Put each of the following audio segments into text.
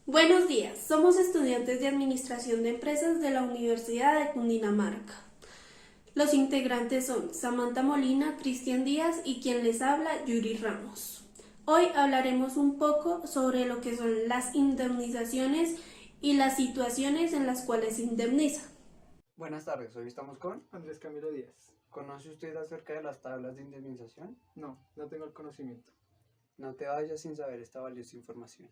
Buenos días, somos estudiantes de Administración de Empresas de la Universidad de Cundinamarca. Los integrantes son Samantha Molina, Cristian Díaz y quien les habla, Yuri Ramos. Hoy hablaremos un poco sobre lo que son las indemnizaciones y las situaciones en las cuales se indemniza. Buenas tardes, hoy estamos con... Andrés Camilo Díaz. ¿Conoce usted acerca de las tablas de indemnización? No, no tengo el conocimiento. No te vayas sin saber esta valiosa información.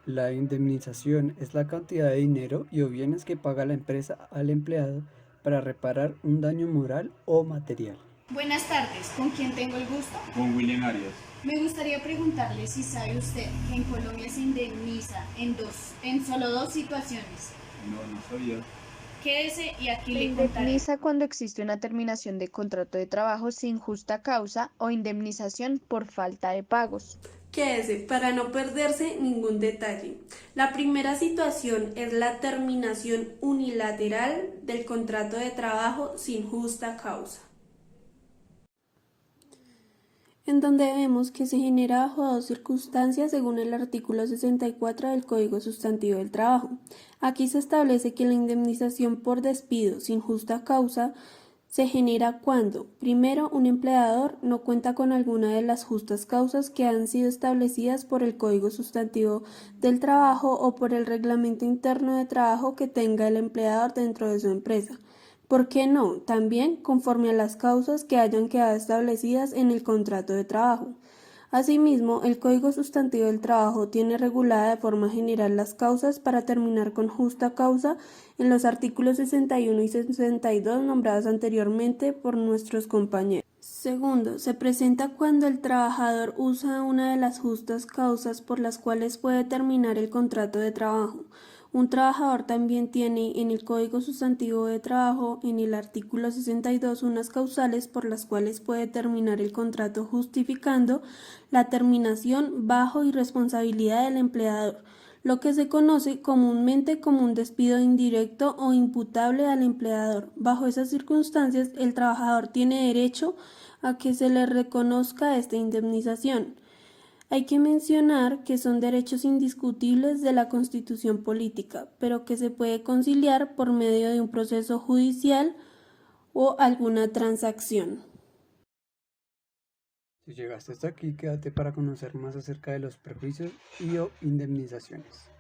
La indemnización es la cantidad de dinero y o bienes que paga la empresa al empleado para reparar un daño moral o material. Buenas tardes, ¿con quién tengo el gusto? Con William Arias. Me gustaría preguntarle si sabe usted que en Colombia se indemniza en solo dos situaciones. No sabía. Quédese y aquí Se le contaré. indemniza cuando existe una terminación de contrato de trabajo sin justa causa o indemnización por falta de pagos. Quédese para no perderse ningún detalle. La primera situación es la terminación unilateral del contrato de trabajo sin justa causa, en donde vemos que se genera bajo dos circunstancias según el artículo 64 del Código Sustantivo del Trabajo. Aquí se establece que la indemnización por despido sin justa causa se genera cuando, primero, un empleador no cuenta con alguna de las justas causas que han sido establecidas por el Código Sustantivo del Trabajo o por el Reglamento Interno de Trabajo que tenga el empleador dentro de su empresa. ¿Por qué no? También conforme a las causas que hayan quedado establecidas en el contrato de trabajo. Asimismo, el Código Sustantivo del Trabajo tiene regulada de forma general las causas para terminar con justa causa en los artículos 61 y 62 nombrados anteriormente por nuestros compañeros. Segundo, se presenta cuando el trabajador usa una de las justas causas por las cuales puede terminar el contrato de trabajo. Un trabajador también tiene en el Código Sustantivo de Trabajo, en el artículo 62, unas causales por las cuales puede terminar el contrato justificando la terminación bajo irresponsabilidad del empleador, lo que se conoce comúnmente como un despido indirecto o imputable al empleador. Bajo esas circunstancias, el trabajador tiene derecho a que se le reconozca esta indemnización. Hay que mencionar que son derechos indiscutibles de la Constitución política, pero que se puede conciliar por medio de un proceso judicial o alguna transacción. Si llegaste hasta aquí, quédate para conocer más acerca de los perjuicios y o indemnizaciones.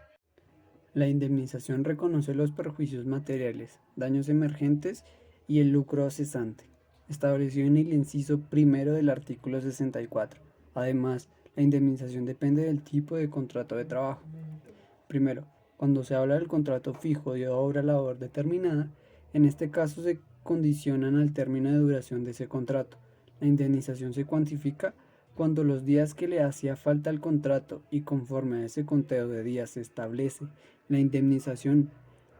La indemnización reconoce los perjuicios materiales, daños emergentes y el lucro cesante, establecido en el inciso primero del artículo 64. Además, la indemnización depende del tipo de contrato de trabajo. Primero, cuando se habla del contrato fijo de obra labor determinada, en este caso se condicionan al término de duración de ese contrato. La indemnización se cuantifica cuando los días que le hacía falta al contrato y conforme a ese conteo de días se establece la indemnización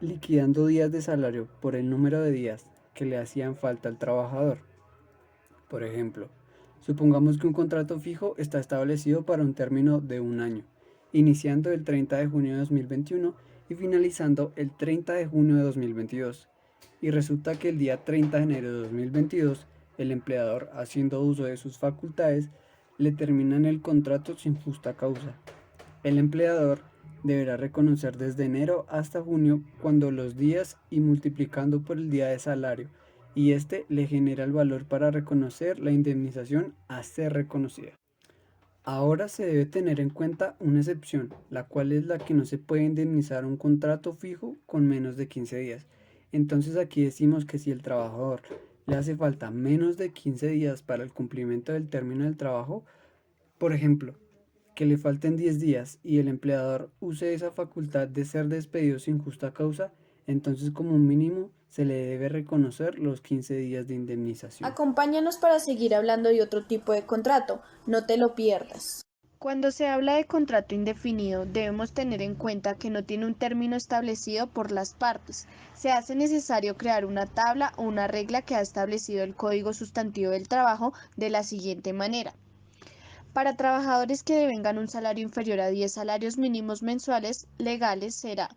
liquidando días de salario por el número de días que le hacían falta al trabajador. Por ejemplo, supongamos que un contrato fijo está establecido para un término de un año, iniciando el 30 de junio de 2021 y finalizando el 30 de junio de 2022. Y resulta que el día 30 de enero de 2022, el empleador, haciendo uso de sus facultades, le terminan el contrato sin justa causa. El empleador deberá reconocer desde enero hasta junio cuando los días y multiplicando por el día de salario y este le genera el valor para reconocer la indemnización a ser reconocida. Ahora se debe tener en cuenta una excepción, la cual es la que no se puede indemnizar un contrato fijo con menos de 15 días. Entonces aquí decimos que si el trabajador le hace falta menos de 15 días para el cumplimiento del término del trabajo, por ejemplo, que le falten 10 días y el empleador use esa facultad de ser despedido sin justa causa, entonces como mínimo se le debe reconocer los 15 días de indemnización. Acompáñanos para seguir hablando de otro tipo de contrato, no te lo pierdas. Cuando se habla de contrato indefinido, debemos tener en cuenta que no tiene un término establecido por las partes. Se hace necesario crear una tabla o una regla que ha establecido el Código Sustantivo del Trabajo de la siguiente manera. Para trabajadores que devengan un salario inferior a 10 salarios mínimos mensuales legales será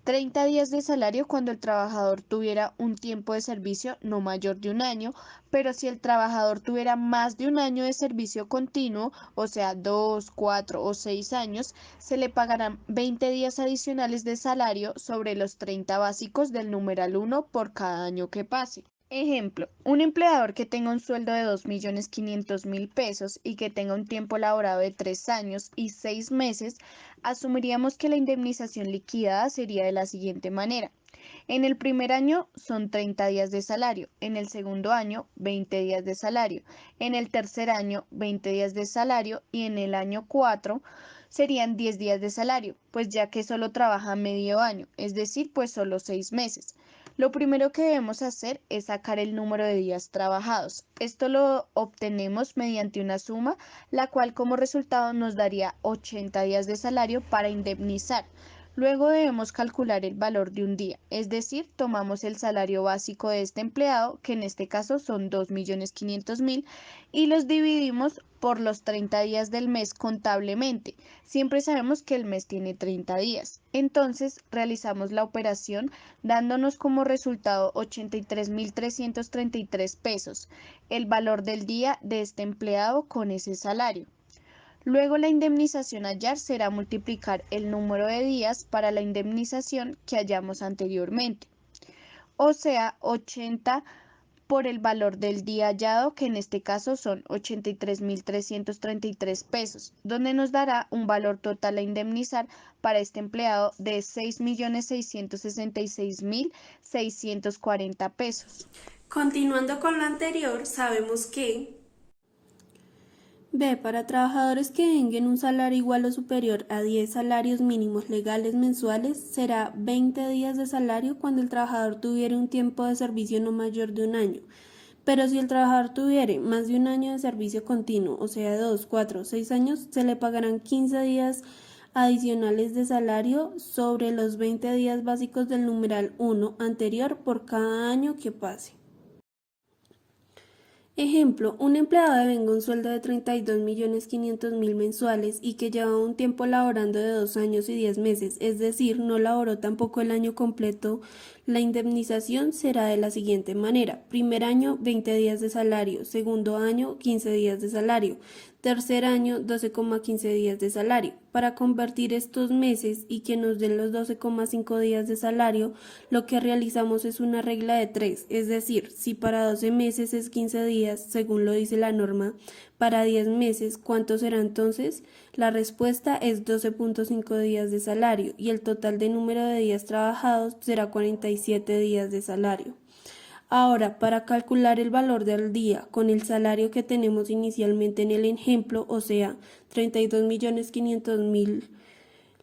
30 días de salario cuando el trabajador tuviera un tiempo de servicio no mayor de un año, pero si el trabajador tuviera más de un año de servicio continuo, o sea, 2, 4 o 6 años, se le pagarán 20 días adicionales de salario sobre los 30 básicos del numeral 1 por cada año que pase. Ejemplo, un empleador que tenga un sueldo de 2.500.000 pesos y que tenga un tiempo laborado de 3 años y 6 meses, asumiríamos que la indemnización liquidada sería de la siguiente manera. En el primer año son 30 días de salario, en el segundo año 20 días de salario, en el tercer año 20 días de salario y en el año 4 serían 10 días de salario, pues ya que solo trabaja medio año, es decir, pues solo 6 meses. Lo primero que debemos hacer es sacar el número de días trabajados. Esto lo obtenemos mediante una suma, la cual como resultado nos daría 80 días de salario para indemnizar. Luego debemos calcular el valor de un día, es decir, tomamos el salario básico de este empleado, que en este caso son 2.500.000, y los dividimos por los 30 días del mes contablemente. Siempre sabemos que el mes tiene 30 días. Entonces realizamos la operación dándonos como resultado 83.333 pesos, el valor del día de este empleado con ese salario. Luego la indemnización a hallar será multiplicar el número de días para la indemnización que hallamos anteriormente, o sea, 80 por el valor del día hallado, que en este caso son 83.333 pesos, donde nos dará un valor total a indemnizar para este empleado de 6.666.640 pesos. Continuando con lo anterior, sabemos que B. Para trabajadores que tengan un salario igual o superior a 10 salarios mínimos legales mensuales, será 20 días de salario cuando el trabajador tuviera un tiempo de servicio no mayor de un año. Pero si el trabajador tuviere más de un año de servicio continuo, o sea 2, 4 o 6 años, se le pagarán 15 días adicionales de salario sobre los 20 días básicos del numeral 1 anterior por cada año que pase. Ejemplo, un empleado devenga un sueldo de 32.500.000 mensuales y que lleva un tiempo laborando de 2 años y 10 meses, es decir, no laboró tampoco el año completo. La indemnización será de la siguiente manera: primer año 20 días de salario, segundo año 15 días de salario, tercer año 12,15 días de salario. Para convertir estos meses y que nos den los 12,5 días de salario, lo que realizamos es una regla de 3, es decir, si para 12 meses es 15 días, según lo dice la norma, para 10 meses, ¿cuánto será entonces? La respuesta es 12,5 días de salario y el total de número de días trabajados será 47 días de salario. Ahora, para calcular el valor del día con el salario que tenemos inicialmente en el ejemplo, o sea, 32.500.000,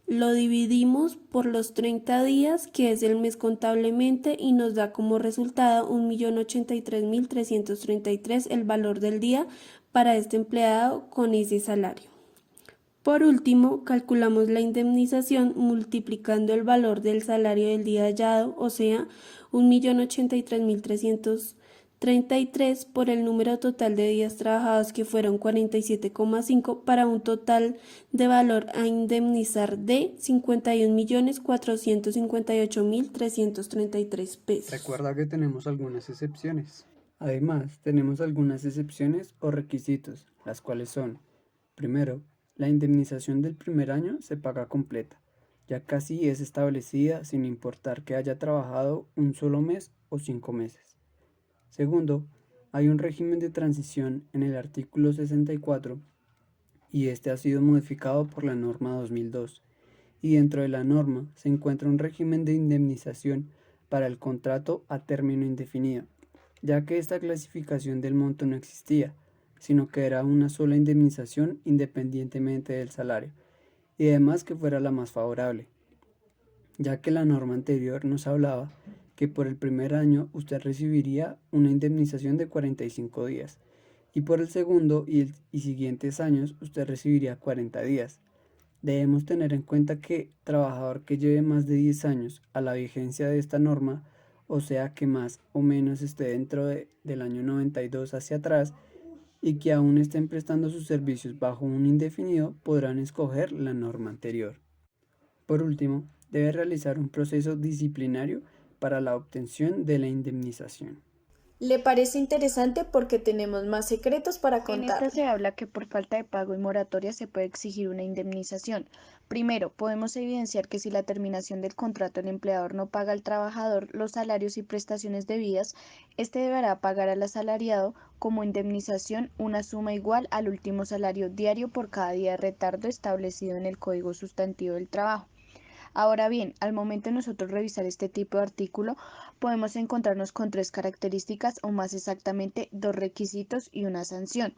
lo dividimos por los 30 días, que es el mes contablemente, y nos da como resultado 1.083.333 el valor del día para este empleado con ese salario. Por último, calculamos la indemnización multiplicando el valor del salario del día hallado, o sea, 1.083.333 por el número total de días trabajados, que fueron 47,5, para un total de valor a indemnizar de 51.458.333 pesos. Recuerda que tenemos algunas excepciones. Además, tenemos algunas excepciones o requisitos, las cuales son: primero, la indemnización del primer año se paga completa, ya que así es establecida sin importar que haya trabajado un solo mes o 5 meses. Segundo, hay un régimen de transición en el artículo 64 y este ha sido modificado por la norma 2002, y dentro de la norma se encuentra un régimen de indemnización para el contrato a término indefinido, ya que esta clasificación del monto no existía, sino que era una sola indemnización independientemente del salario, y además que fuera la más favorable, ya que la norma anterior nos hablaba que por el primer año usted recibiría una indemnización de 45 días, y por el segundo y siguientes años usted recibiría 40 días. Debemos tener en cuenta que trabajador que lleve más de 10 años a la vigencia de esta norma, o sea que más o menos esté dentro del año 92 hacia atrás, y que aún estén prestando sus servicios bajo un indefinido, podrán escoger la norma anterior. Por último, debe realizar un proceso disciplinario para la obtención de la indemnización. ¿Le parece interesante porque tenemos más secretos para contar? En esta se habla que por falta de pago y moratoria se puede exigir una indemnización. Primero, podemos evidenciar que si la terminación del contrato el empleador no paga al trabajador los salarios y prestaciones debidas, este deberá pagar al asalariado como indemnización una suma igual al último salario diario por cada día de retardo establecido en el Código Sustantivo del Trabajo. Ahora bien, al momento de nosotros revisar este tipo de artículo, podemos encontrarnos con tres características o más exactamente dos requisitos y una sanción.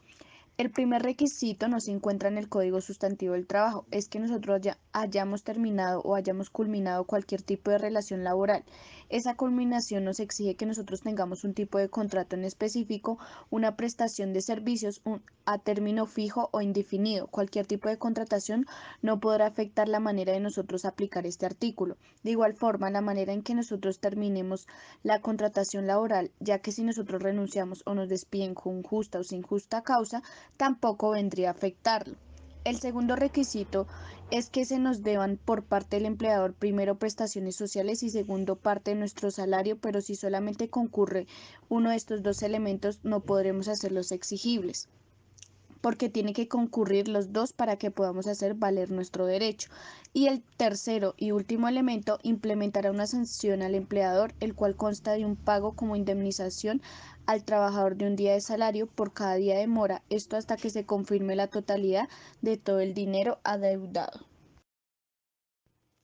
El primer requisito no se encuentra en el Código Sustantivo del Trabajo, es que nosotros hayamos terminado o hayamos culminado cualquier tipo de relación laboral. Esa culminación nos exige que nosotros tengamos un tipo de contrato en específico, una prestación de servicios a término fijo o indefinido. Cualquier tipo de contratación no podrá afectar la manera de nosotros aplicar este artículo. De igual forma, la manera en que nosotros terminemos la contratación laboral, ya que si nosotros renunciamos o nos despiden con justa o sin justa causa, tampoco vendría a afectarlo. El segundo requisito es que se nos deban por parte del empleador primero prestaciones sociales y segundo parte de nuestro salario, pero si solamente concurre uno de estos dos elementos no podremos hacerlos exigibles, porque tiene que concurrir los dos para que podamos hacer valer nuestro derecho. Y el tercero y último elemento implementará una sanción al empleador, el cual consta de un pago como indemnización al trabajador de un día de salario por cada día de mora, esto hasta que se confirme la totalidad de todo el dinero adeudado.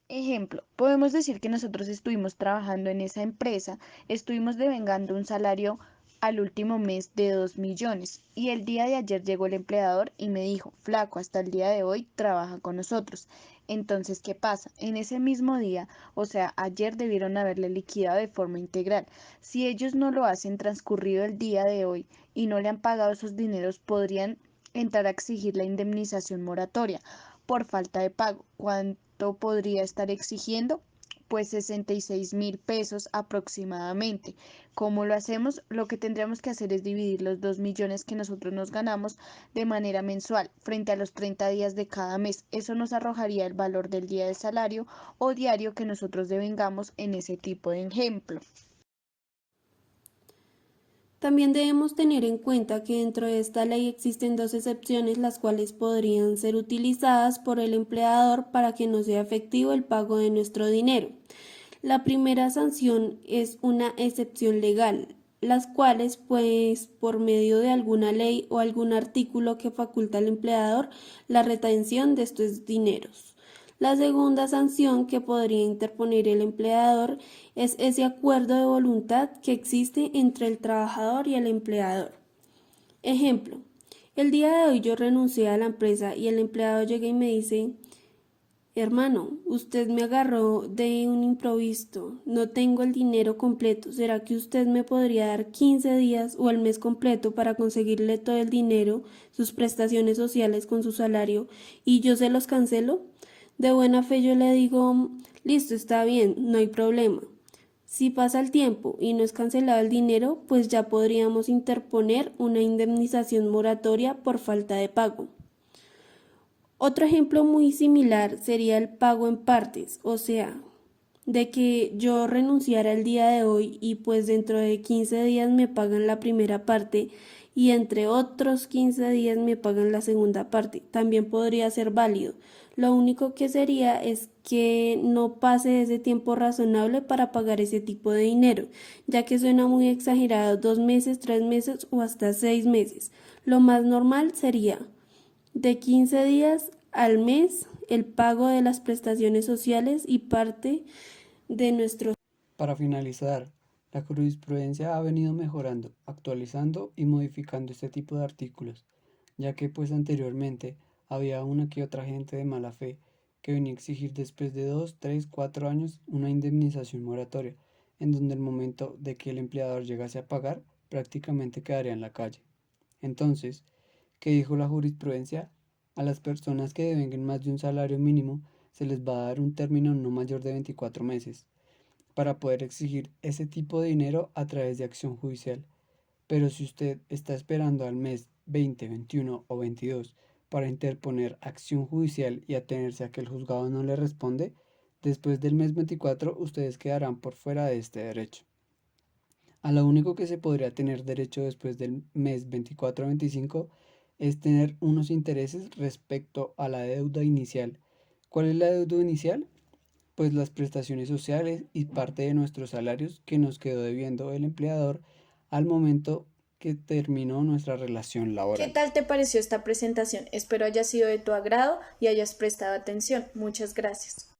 Ejemplo, podemos decir que nosotros estuvimos trabajando en esa empresa, estuvimos devengando un salario al último mes de 2 millones y el día de ayer llegó el empleador y me dijo, flaco, hasta el día de hoy trabaja con nosotros. Entonces, ¿qué pasa? En ese mismo día, o sea, ayer debieron haberle liquidado de forma integral. Si ellos no lo hacen transcurrido el día de hoy y no le han pagado esos dineros, podrían entrar a exigir la indemnización moratoria por falta de pago. ¿Cuánto podría estar exigiendo? Pues 66.000 pesos aproximadamente. ¿Cómo lo hacemos? Lo que tendríamos que hacer es dividir los 2 millones que nosotros nos ganamos de manera mensual frente a los 30 días de cada mes. Eso nos arrojaría el valor del día de salario o diario que nosotros devengamos en ese tipo de ejemplo. También debemos tener en cuenta que dentro de esta ley existen dos excepciones las cuales podrían ser utilizadas por el empleador para que no sea efectivo el pago de nuestro dinero. La primera sanción es una excepción legal, las cuales pues por medio de alguna ley o algún artículo que faculta al empleador la retención de estos dineros. La segunda sanción que podría interponer el empleador es ese acuerdo de voluntad que existe entre el trabajador y el empleador. Ejemplo, el día de hoy yo renuncié a la empresa y el empleado llega y me dice, hermano, usted me agarró de un improviso, no tengo el dinero completo, ¿será que usted me podría dar 15 días o el mes completo para conseguirle todo el dinero, sus prestaciones sociales con su salario y yo se los cancelo? De buena fe yo le digo, listo, está bien, no hay problema. Si pasa el tiempo y no es cancelado el dinero, pues ya podríamos interponer una indemnización moratoria por falta de pago. Otro ejemplo muy similar sería el pago en partes, o sea, de que yo renunciara el día de hoy y pues dentro de 15 días me pagan la primera parte y entre otros 15 días me pagan la segunda parte. También podría ser válido. Lo único que sería es que no pase ese tiempo razonable para pagar ese tipo de dinero, ya que suena muy exagerado 2 meses, 3 meses o hasta 6 meses. Lo más normal sería de 15 días al mes el pago de las prestaciones sociales y parte de nuestro. Para finalizar, la jurisprudencia ha venido mejorando, actualizando y modificando este tipo de artículos, ya que pues anteriormente había una que otra gente de mala fe que venía a exigir después de 2, 3, 4 años una indemnización moratoria, en donde el momento de que el empleador llegase a pagar prácticamente quedaría en la calle. Entonces, ¿qué dijo la jurisprudencia? A las personas que devenguen más de un salario mínimo se les va a dar un término no mayor de 24 meses para poder exigir ese tipo de dinero a través de acción judicial. Pero si usted está esperando al mes 20, 21 o 22 para interponer acción judicial y atenerse a que el juzgado no le responde, Después del mes 24, ustedes quedarán por fuera de este derecho. A lo único que se podría tener derecho después del mes 24-25 es tener unos intereses respecto a la deuda inicial. ¿Cuál es la deuda inicial? Pues las prestaciones sociales y parte de nuestros salarios que nos quedó debiendo el empleador al momento que terminó nuestra relación laboral. ¿Qué tal te pareció esta presentación? Espero haya sido de tu agrado y hayas prestado atención. Muchas gracias.